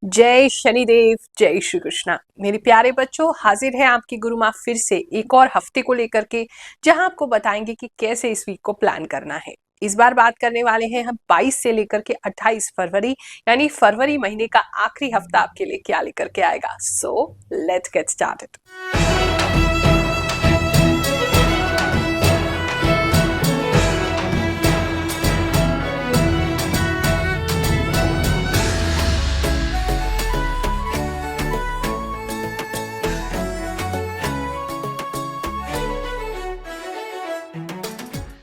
जय शनिदेव, जय श्री कृष्णा। मेरे प्यारे बच्चों, हाजिर है आपकी गुरु माँ फिर से एक और हफ्ते को लेकर के, जहां आपको बताएंगे कि कैसे इस वीक को प्लान करना है। इस बार बात करने वाले हैं हम 22 से लेकर के 28 फरवरी, यानी फरवरी महीने का आखिरी हफ्ता आपके लिए क्या लेकर के आएगा। So let's get started.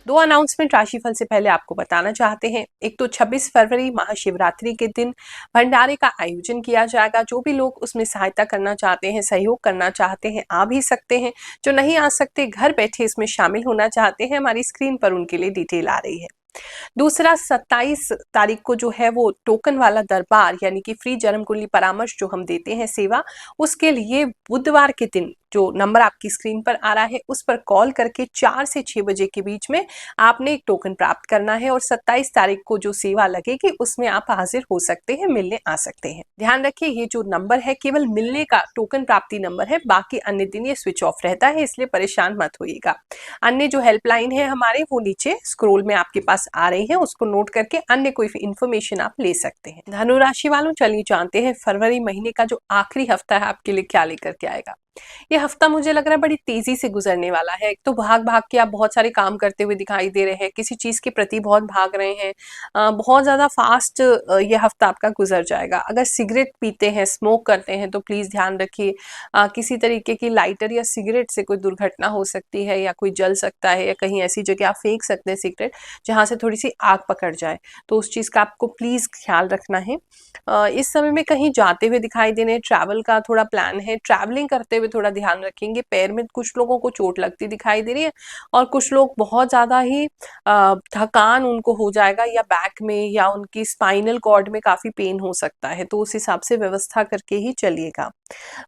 दो अनाउंसमेंट राशिफल से पहले आपको बताना चाहते हैं। एक तो 26 फरवरी महाशिवरात्रि के दिन भंडारे का आयोजन किया जाएगा। जो भी लोग उसमें सहायता करना चाहते हैं, सहयोग करना चाहते हैं, आ भी सकते हैं। जो नहीं आ सकते, घर बैठे इसमें शामिल होना चाहते हैं, हमारी स्क्रीन पर उनके लिए डिटेल आ रही है। दूसरा 27 तारीख को जो है वो टोकन वाला दरबार यानी कि फ्री जन्म कुंडली परामर्श जो हम देते हैं सेवा, उसके लिए बुधवार के दिन जो नंबर आपकी स्क्रीन पर आ रहा है उस पर कॉल करके 4 से 6 बजे के बीच में आपने एक टोकन प्राप्त करना है और 27 तारीख को जो सेवा लगेगी उसमें आप हाजिर हो सकते हैं, मिलने आ सकते हैं। ध्यान रखिए, ये जो नंबर है केवल मिलने का टोकन प्राप्ति नंबर है, बाकी अन्य दिन ये स्विच ऑफ रहता है, इसलिए परेशान मत होइएगा। अन्य जो हेल्पलाइन है हमारे, वो नीचे स्क्रोल में आपके पास आ रही है, उसको नोट करके अन्य कोई इंफॉर्मेशन आप ले सकते हैं। धनु राशि वालों, चलिए जानते हैं फरवरी महीने का जो आखिरी हफ्ता है आपके लिए क्या लेकर के आएगा। ये हफ्ता मुझे लग रहा है बड़ी तेजी से गुजरने वाला है। एक तो भाग भाग के आप बहुत सारे काम करते हुए दिखाई दे रहे हैं, किसी चीज के प्रति बहुत भाग रहे हैं। बहुत ज्यादा फास्ट ये हफ्ता आपका गुजर जाएगा। अगर सिगरेट पीते हैं, स्मोक करते हैं तो प्लीज ध्यान रखिए, किसी तरीके की लाइटर या सिगरेट से कोई दुर्घटना हो सकती है या कोई जल सकता है, या कहीं ऐसी जगह आप फेंक सकते हैं सिगरेट जहां से थोड़ी सी आग पकड़ जाए, तो उस चीज का आपको प्लीज ख्याल रखना है। इस समय में कहीं जाते हुए दिखाई दे रहे हैं, ट्रैवल का थोड़ा प्लान है, ट्रैवलिंग करते हुए थोड़ा ध्यान रखेंगे। पैर में कुछ लोगों को चोट लगती दिखाई दे रही है और कुछ लोग बहुत ज्यादा ही थकान उनको हो जाएगा, या बैक में या उनकी स्पाइनल कॉर्ड में काफी पेन हो सकता है, तो उस हिसाब से व्यवस्था करके ही चलिएगा।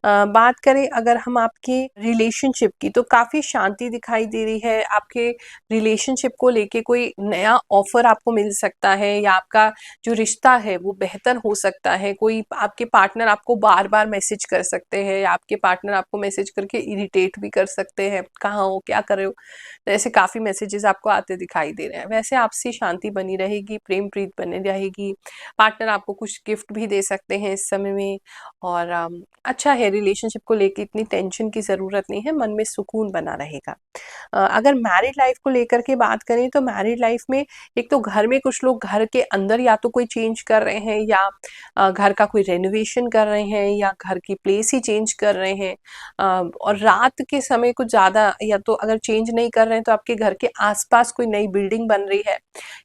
बात करें अगर हम आपके रिलेशनशिप की, तो काफी शांति दिखाई दे रही है। आपके रिलेशनशिप को लेके कोई नया ऑफर आपको मिल सकता है, या आपका जो रिश्ता है वो बेहतर हो सकता है। कोई आपके पार्टनर आपको बार बार मैसेज कर सकते हैं, या आपके पार्टनर आपको मैसेज करके इरिटेट भी कर सकते हैं, कहाँ हो, क्या कर रहे हो, तो ऐसे काफी मैसेजेस आपको आते दिखाई दे रहे हैं। वैसे आपसी शांति बनी रहेगी, प्रेम प्रीत बनी रहेगी। पार्टनर आपको कुछ गिफ्ट भी दे सकते हैं इस समय में, और अच्छा है। रिलेशनशिप को लेके इतनी टेंशन की जरूरत नहीं है, मन में सुकून बना रहेगा। अगर मैरिड लाइफ को लेकर के बात करें, तो मैरिड लाइफ में एक तो घर में कुछ लोग घर के अंदर या तो कोई चेंज कर रहे हैं, या घर का कोई रेनोवेशन कर रहे हैं, या घर की प्लेस ही चेंज कर रहे हैं। और रात के समय कुछ ज्यादा, या तो अगर चेंज नहीं कर रहे हैं तो आपके घर के आसपास कोई नई बिल्डिंग बन रही है,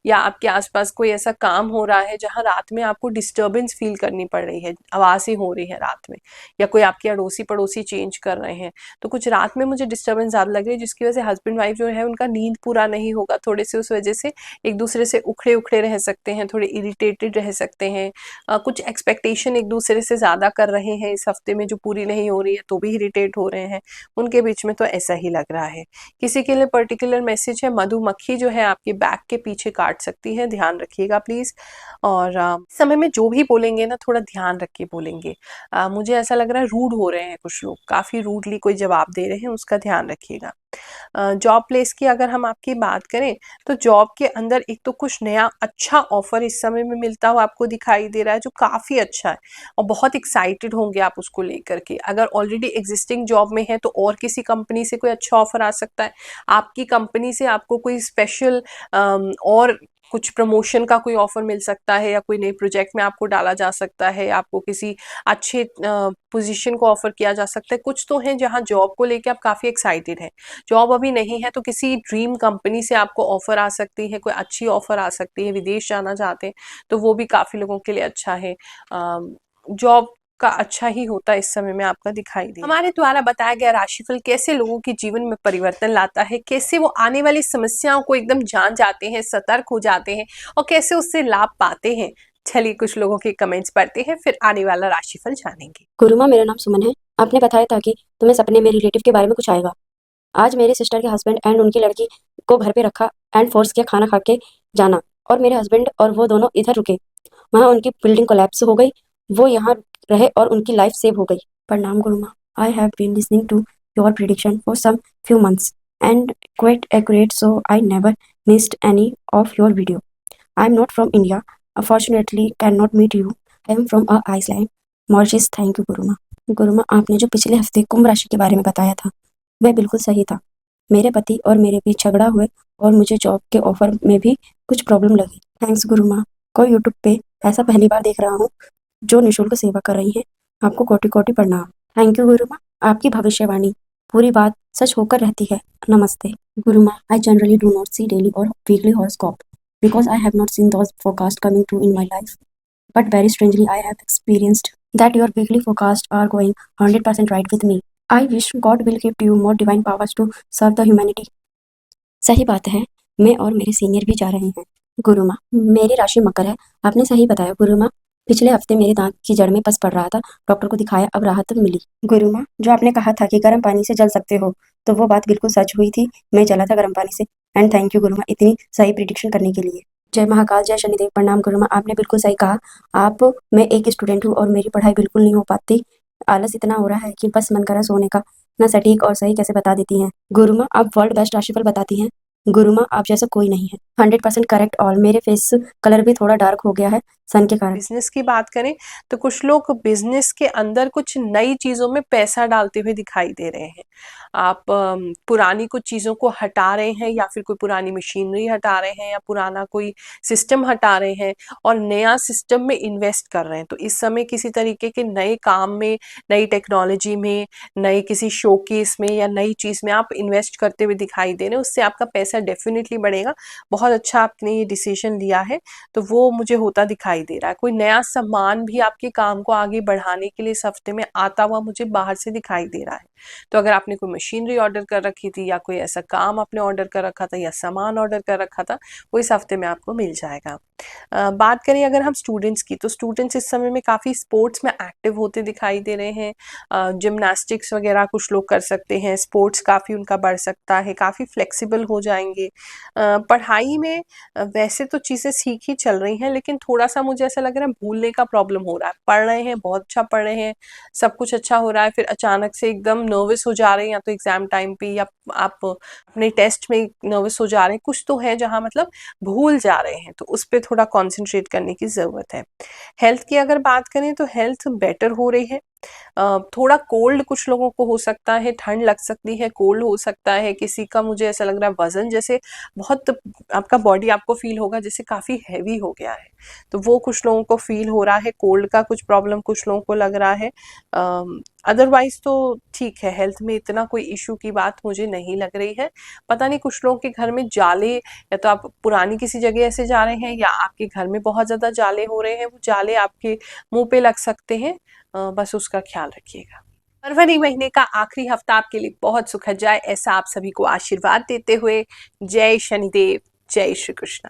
या आपके आसपास कोई ऐसा काम हो रहा है जहां रात में आपको डिस्टर्बेंस फील करनी पड़ रही है, आवाजें हो रही है रात में, या कोई आपके अड़ोसी पड़ोसी चेंज कर रहे हैं, तो कुछ रात में मुझे डिस्टर्बेंस ज्यादा लग रही है, जिसकी वजह से हस्बैंड वाइफ जो है उनका नींद पूरा नहीं होगा, थोड़े से उस वजह से एक दूसरे से उखड़े उखड़े रह सकते हैं, थोड़े इरिटेटेड रह सकते हैं। कुछ एक्सपेक्टेशन एक दूसरे से ज्यादा कर रहे हैं इस हफ्ते में, जो पूरी नहीं हो रही है तो भी इरिटेट हो रहे हैं उनके बीच में, तो ऐसा ही लग रहा है। किसी के लिए पर्टिकुलर मैसेज है, मधुमक्खी जो है आपके बैक के पीछे काट सकती है, ध्यान रखिएगा प्लीज। और समय में जो भी बोलेंगे ना, थोड़ा ध्यान रख के बोलेंगे। मुझे ऐसा लग रहा है रूड हो रहे हैं कुछ लोग, काफी रूडली कोई जवाब दे रहे हैं, उसका ध्यान रखिएगा। जॉब प्लेस की अगर हम आपकी बात करें, तो जॉब के अंदर एक तो कुछ नया अच्छा ऑफर इस समय में मिलता हुआ आपको दिखाई दे रहा है, जो काफी अच्छा है और बहुत एक्साइटेड होंगे आप उसको लेकर के। अगर ऑलरेडी एग्जिस्टिंग जॉब में है तो और किसी कंपनी से कोई अच्छा ऑफर आ सकता है, आपकी कंपनी से आपको कोई स्पेशल और कुछ प्रमोशन का कोई ऑफर मिल सकता है, या कोई नए प्रोजेक्ट में आपको डाला जा सकता है, आपको किसी अच्छे पोजीशन को ऑफर किया जा सकता है। कुछ तो है जहां जॉब को लेके आप काफी एक्साइटेड हैं। जॉब अभी नहीं है तो किसी ड्रीम कंपनी से आपको ऑफर आ सकती है, कोई अच्छी ऑफर आ सकती है, विदेश जाना चाहते हैं तो वो भी काफी लोगों के लिए अच्छा है। जॉब का अच्छा ही होता है इस समय में आपका दिखाई दे। हमारे द्वारा बताया गया राशिफल कैसे लोगों के जीवन में परिवर्तन लाता है, कैसे वो आने वाली समस्याओं को एकदम जान जाते हैं, सतर्क हो जाते हैं और कैसे उससे लाभ पाते हैं। चलिए कुछ लोगों के कमेंट्स पढ़ते हैं, फिर आने वाला राशिफल जानेंगे। गुरुमा, मेरा नाम सुमन है। आपने बताया था कि तुम्हें सपने में रिलेटिव के बारे में कुछ आएगा। आज मेरे सिस्टर के हस्बैंड एंड उनकी लड़की को घर पे रखा एंड फोर्स किया खाना खा के जाना, और मेरे हस्बैंड और वो दोनों इधर रुके। वहाँ उनकी बिल्डिंग कोलैप्स हो गई। वो यहाँ रहे और उनकी लाइफ सेव हो गई। प्रणाम गुरु माँ। I have been listening to your prediction for some few months and quite accurate, so I never missed any of your video. I am not from India, unfortunately cannot meet you. I am from Iceland, Mauritius. Thank you गुरु माँ। गुरु माँ, आपने जो पिछले हफ्ते कुंभ राशि के बारे में बताया था वह बिल्कुल सही था। मेरे पति और मेरे बीच झगड़ा हुए और मुझे जॉब के ऑफर में भी कुछ प्रॉब्लम लगी। थैंक्स गुरु माँ। कोई यूट्यूब पे ऐसा पहली बार देख रहा हूँ जो निःशुल्क सेवा कर रही है। आपको कोटि कोटि प्रणाम। थैंक यू गुरु माँ। आपकी भविष्यवाणी पूरी बात सच होकर रहती है। नमस्ते गुरु माँ। I generally do not see daily और weekly horoscope because I have not seen those forecasts coming true in my life. But very strangely, I have experienced that your weekly forecasts are going 100% right with me. I wish God will give you more divine powers to serve the humanity. सही बात है। मैं और मेरे senior भी जा रहे हैं। गुरु माँ, मेरी राशि मकर है। आपने सही बताया गुरु माँ। पिछले हफ्ते मेरे दांत की जड़ में पस पड़ रहा था, डॉक्टर को दिखाया, अब राहत मिली। गुरु माँ, जो आपने कहा था कि गर्म पानी से जल सकते हो, तो वो बात बिल्कुल सच हुई थी। मैं जला था गर्म पानी से। एंड थैंक यू गुरु माँ इतनी सही प्रिडिक्शन करने के लिए। जय महाकाल, जय शनिदेव। प्रणाम गुरु माँ। आपने बिल्कुल सही कहा। मैं एक स्टूडेंट हूँ और मेरी पढ़ाई बिल्कुल नहीं हो पाती। आलस इतना हो रहा है कि बस मन करा सोने का। ना सटीक और सही कैसे बता देती हैं गुरु माँ। आप वर्ल्ड बेस्ट राशिफल बताती हैं गुरु माँ। आप जैसा कोई नहीं है। 100% करेक्ट। ऑल मेरे फेस कलर भी थोड़ा डार्क हो गया है सन के कारण। बिजनेस की बात करें तो कुछ लोग बिजनेस के अंदर कुछ नई चीजों में पैसा डालते हुए दिखाई दे रहे हैं। आप पुरानी कुछ चीजों को हटा रहे हैं या फिर कोई पुरानी मशीनरी हटा रहे हैं या पुराना कोई सिस्टम हटा रहे हैं और नया सिस्टम में इन्वेस्ट कर रहे हैं। तो इस समय किसी तरीके के नए काम में, नई टेक्नोलॉजी में, नए किसी शोकेस में या नई चीज में आप इन्वेस्ट करते हुए दिखाई दे रहे हैं। उससे आपका पैसा डेफिनेटली बढ़ेगा। बहुत अच्छा आपने ये डिसीजन लिया है, तो वो मुझे होता दिखाई दे रहा है। कोई नया सामान भी आपके काम को आगे बढ़ाने के लिए इस हफ्ते में आता हुआ मुझे बाहर से दिखाई दे रहा है। तो अगर आपने कोई मशीनरी ऑर्डर कर रखी थी या कोई ऐसा काम आपने ऑर्डर कर रखा था या सामान ऑर्डर कर रखा था, वो इस हफ्ते में आपको मिल जाएगा। बात करें अगर हम स्टूडेंट्स की, तो स्टूडेंट्स इस समय में काफ़ी स्पोर्ट्स में एक्टिव होते दिखाई दे रहे हैं। जिमनास्टिक्स वगैरह कुछ लोग कर सकते हैं। स्पोर्ट्स काफ़ी उनका बढ़ सकता है, काफ़ी फ्लेक्सिबल हो जाएंगे। पढ़ाई में वैसे तो चीज़ें सीख ही चल रही हैं, लेकिन थोड़ा सा मुझे ऐसा लग रहा है भूलने का प्रॉब्लम हो रहा है। पढ़ रहे हैं, बहुत अच्छा पढ़ रहे हैं, सब कुछ अच्छा हो रहा है, फिर अचानक से एकदम नर्वस हो जा रहे हैं, या तो एग्जाम टाइम पे या आप अपने टेस्ट में नर्वस हो जा रहे हैं। कुछ तो है जहाँ मतलब भूल जा रहे हैं, तो उस पर थोड़ा कॉन्सेंट्रेट करने की ज़रूरत है। हेल्थ की अगर बात करें तो हेल्थ बेटर हो रही है। थोड़ा कोल्ड कुछ लोगों को हो सकता है, ठंड लग सकती है, कोल्ड हो सकता है। किसी का मुझे ऐसा लग रहा है वजन जैसे बहुत, आपका बॉडी आपको फील होगा जैसे काफ़ी हैवी हो गया है, तो वो कुछ लोगों को फील हो रहा है। कोल्ड का कुछ प्रॉब्लम कुछ लोगों को लग रहा है। अदरवाइज तो ठीक है, हेल्थ में इतना कोई इशू की बात मुझे नहीं लग रही है। पता नहीं कुछ लोगों के घर में जाले, या तो आप पुरानी किसी जगह ऐसे जा रहे हैं या आपके घर में बहुत ज़्यादा जाले हो रहे हैं, वो जाले आपके मुंह पे लग सकते हैं। बस उसका ख्याल रखिएगा। फरवरी महीने का आखिरी हफ्ता आपके लिए बहुत सुखद जाए, ऐसा आप सभी को आशीर्वाद देते हुए जय शनिदेव, जय श्री कृष्ण।